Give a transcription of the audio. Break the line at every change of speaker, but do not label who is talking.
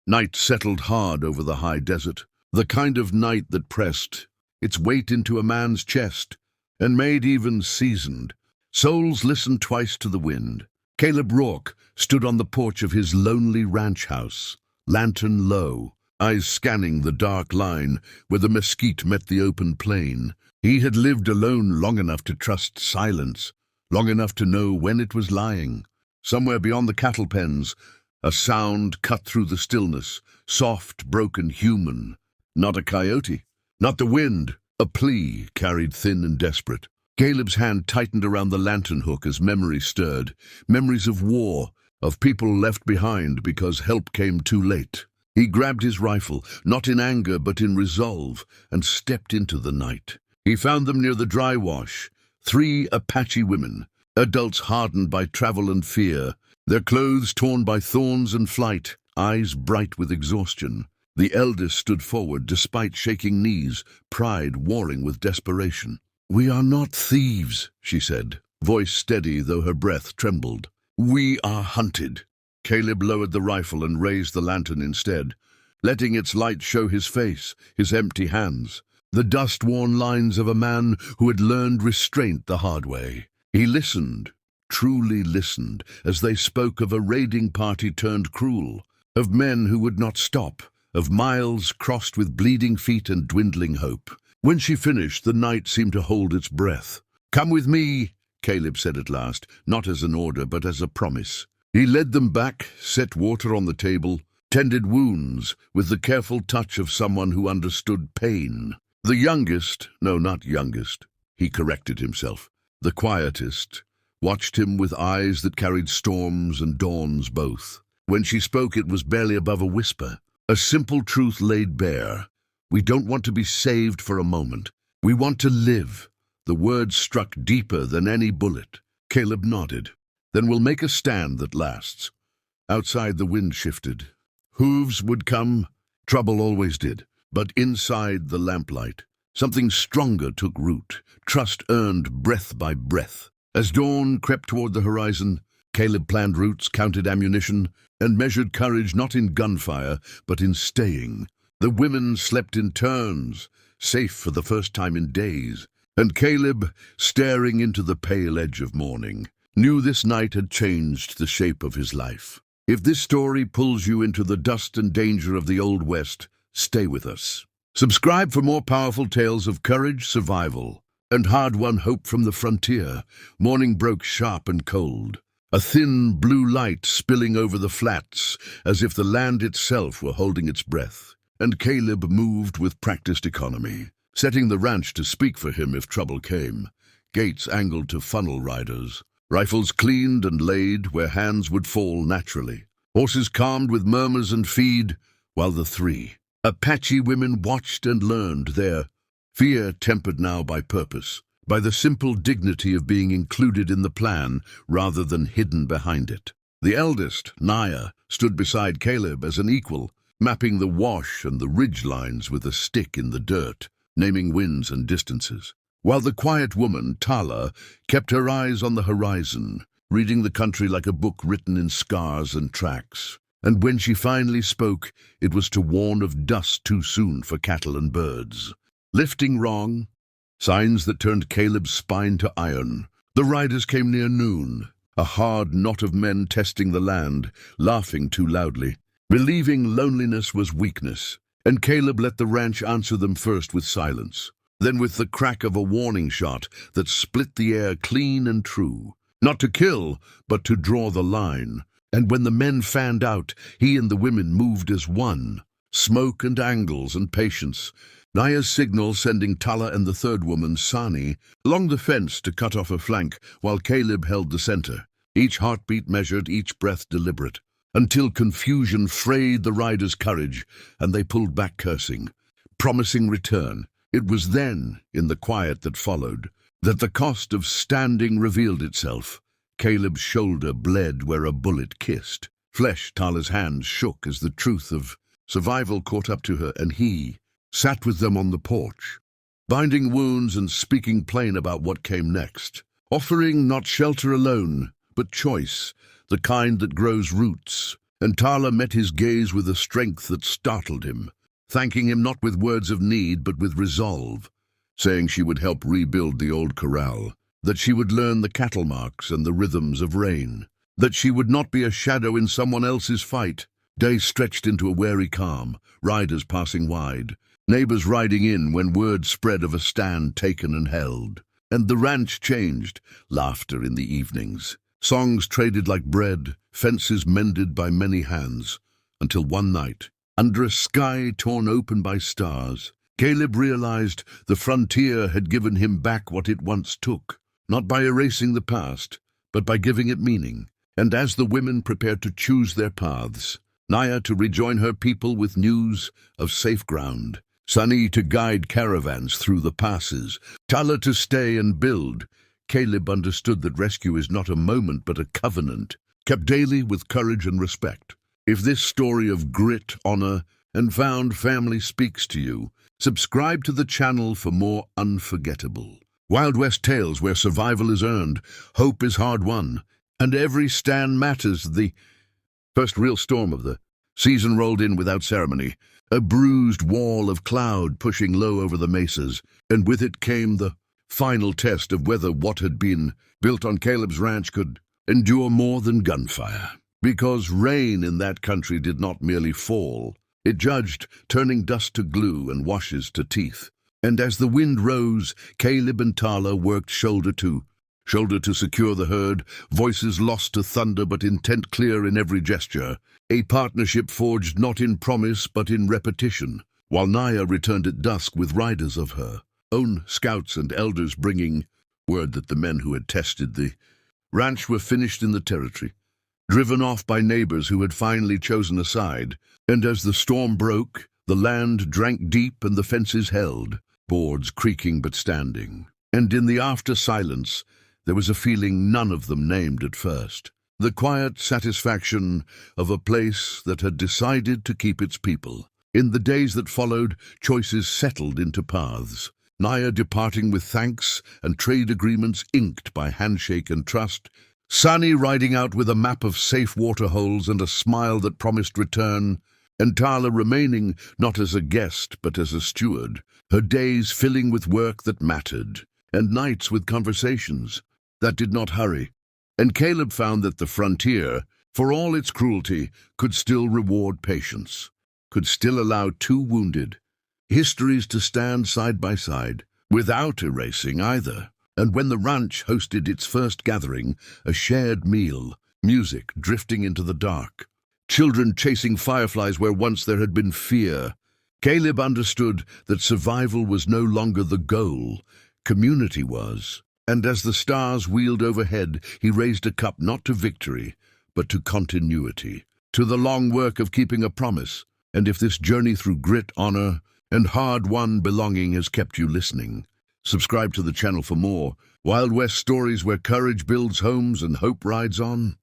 Night settled hard over the high desert, the kind of night that pressed its weight into a man's chest and made even seasoned souls listen twice to the wind. Caleb Rourke stood on the porch of his lonely ranch house, lantern low, eyes scanning the dark line where the mesquite met the open plain. He had lived alone long enough to trust silence, long enough to know when it was lying. Somewhere beyond the cattle pens, a sound cut through the stillness, soft, broken, human. Not a coyote, not the wind, a plea carried thin and desperate. Caleb's hand tightened around the lantern hook as memory stirred, memories of war, of people left behind because help came too late. He grabbed his rifle, not in anger but in resolve, and stepped into the night. He found them near the dry wash, 3 Apache women, adults hardened by travel and fear, their clothes torn by thorns and flight, eyes bright with exhaustion. The eldest stood forward despite shaking knees, pride warring with desperation. "We are not thieves," she said, voice steady though her breath trembled. "We are hunted." Caleb lowered the rifle and raised the lantern instead, letting its light show his face, his empty hands, the dust-worn lines of a man who had learned restraint the hard way. He listened, truly listened, as they spoke of a raiding party turned cruel, of men who would not stop, of miles crossed with bleeding feet and dwindling hope. When she finished, the night seemed to hold its breath. "Come with me," Caleb said at last, not as an order but as a promise. He led them back, set water on the table, tended wounds with the careful touch of someone who understood pain. The youngest, no, not youngest, he corrected himself, the quietest, watched him with eyes that carried storms and dawns both. When she spoke, it was barely above a whisper, a simple truth laid bare. "We don't want to be saved for a moment. We want to live." The words struck deeper than any bullet. Caleb nodded. "Then we'll make a stand that lasts." Outside, the wind shifted. Hooves would come. Trouble always did. But inside the lamplight, something stronger took root. Trust earned breath by breath. As dawn crept toward the horizon, Caleb planned routes, counted ammunition, and measured courage not in gunfire, but in staying. The women slept in turns, safe for the first time in days, and Caleb, staring into the pale edge of morning, knew this night had changed the shape of his life. If this story pulls you into the dust and danger of the Old West, stay with us. Subscribe for more powerful tales of courage, survival, and hard-won hope from the frontier. Morning broke sharp and cold, a thin blue light spilling over the flats as if the land itself were holding its breath. And Caleb moved with practiced economy, setting the ranch to speak for him if trouble came. Gates angled to funnel riders, rifles cleaned and laid where hands would fall naturally. Horses calmed with murmurs and feed, while the 3 Apache women watched and learned, their fear tempered now by purpose, by the simple dignity of being included in the plan rather than hidden behind it. The eldest, Naya, stood beside Caleb as an equal, mapping the wash and the ridge lines with a stick in the dirt, naming winds and distances, while the quiet woman, Tala, kept her eyes on the horizon, reading the country like a book written in scars and tracks. And when she finally spoke, it was to warn of dust too soon for cattle and birds. Lifting wrong, signs that turned Caleb's spine to iron. The riders came near noon, a hard knot of men testing the land, laughing too loudly. Believing loneliness was weakness, and Caleb let the ranch answer them first with silence, then with the crack of a warning shot that split the air clean and true. Not to kill, but to draw the line. And when the men fanned out, he and the women moved as one. Smoke and angles and patience. Naya's signal sending Tala and the 3rd woman, Sani, along the fence to cut off a flank, while Caleb held the center. Each heartbeat measured, each breath deliberate, until confusion frayed the riders' courage, and they pulled back cursing, promising return. It was then, in the quiet that followed, that the cost of standing revealed itself. Caleb's shoulder bled where a bullet kissed. Flesh, Tala's hands shook as the truth of survival caught up to her, and he sat with them on the porch, binding wounds and speaking plain about what came next, offering not shelter alone, but choice, the kind that grows roots and Tala met his gaze with a strength that startled him, thanking him not with words of need but with resolve, saying she would help rebuild the old corral, that she would learn the cattle marks and the rhythms of rain, that she would not be a shadow in someone else's fight. Days stretched into a wary calm, riders passing wide, neighbors riding in when word spread of a stand taken and held. And the ranch changed, laughter in the evenings, songs traded like bread, fences mended by many hands, until one night, under a sky torn open by stars, Caleb realized the frontier had given him back what it once took, not by erasing the past, but by giving it meaning. And as the women prepared to choose their paths, Naya to rejoin her people with news of safe ground, Sunny to guide caravans through the passes, Tala to stay and build, Caleb understood that rescue is not a moment but a covenant, kept daily with courage and respect. If this story of grit, honor, and found family speaks to you, subscribe to the channel for more unforgettable Wild West tales where survival is earned, hope is hard won, and every stand matters. The first real storm of the season rolled in without ceremony, a bruised wall of cloud pushing low over the mesas, and with it came the final test of whether what had been built on Caleb's ranch could endure more than gunfire. Because rain in that country did not merely fall, it judged, turning dust to glue and washes to teeth. And as the wind rose, Caleb and Tala worked shoulder to secure the herd, voices lost to thunder but intent clear in every gesture, a partnership forged not in promise but in repetition, while Naya returned at dusk with riders of her own scouts and elders bringing word that the men who had tested the ranch were finished in the territory, driven off by neighbors who had finally chosen a side. And as the storm broke, the land drank deep and the fences held, boards creaking but standing. And in the after silence, there was a feeling none of them named at first, the quiet satisfaction of a place that had decided to keep its people. In the days that followed, choices settled into paths, Naya departing with thanks and trade agreements inked by handshake and trust, Sunny riding out with a map of safe water holes and a smile that promised return, and Tala remaining not as a guest but as a steward, her days filling with work that mattered, and nights with conversations that did not hurry. And Caleb found that the frontier, for all its cruelty, could still reward patience, could still allow two wounded histories to stand side by side, without erasing either. And when the ranch hosted its first gathering, a shared meal, music drifting into the dark, children chasing fireflies where once there had been fear, Caleb understood that survival was no longer the goal, community was. And as the stars wheeled overhead, he raised a cup not to victory, but to continuity, to the long work of keeping a promise. And if this journey through grit, honor, and hard-won belonging has kept you listening, subscribe to the channel for more Wild West stories where courage builds homes and hope rides on.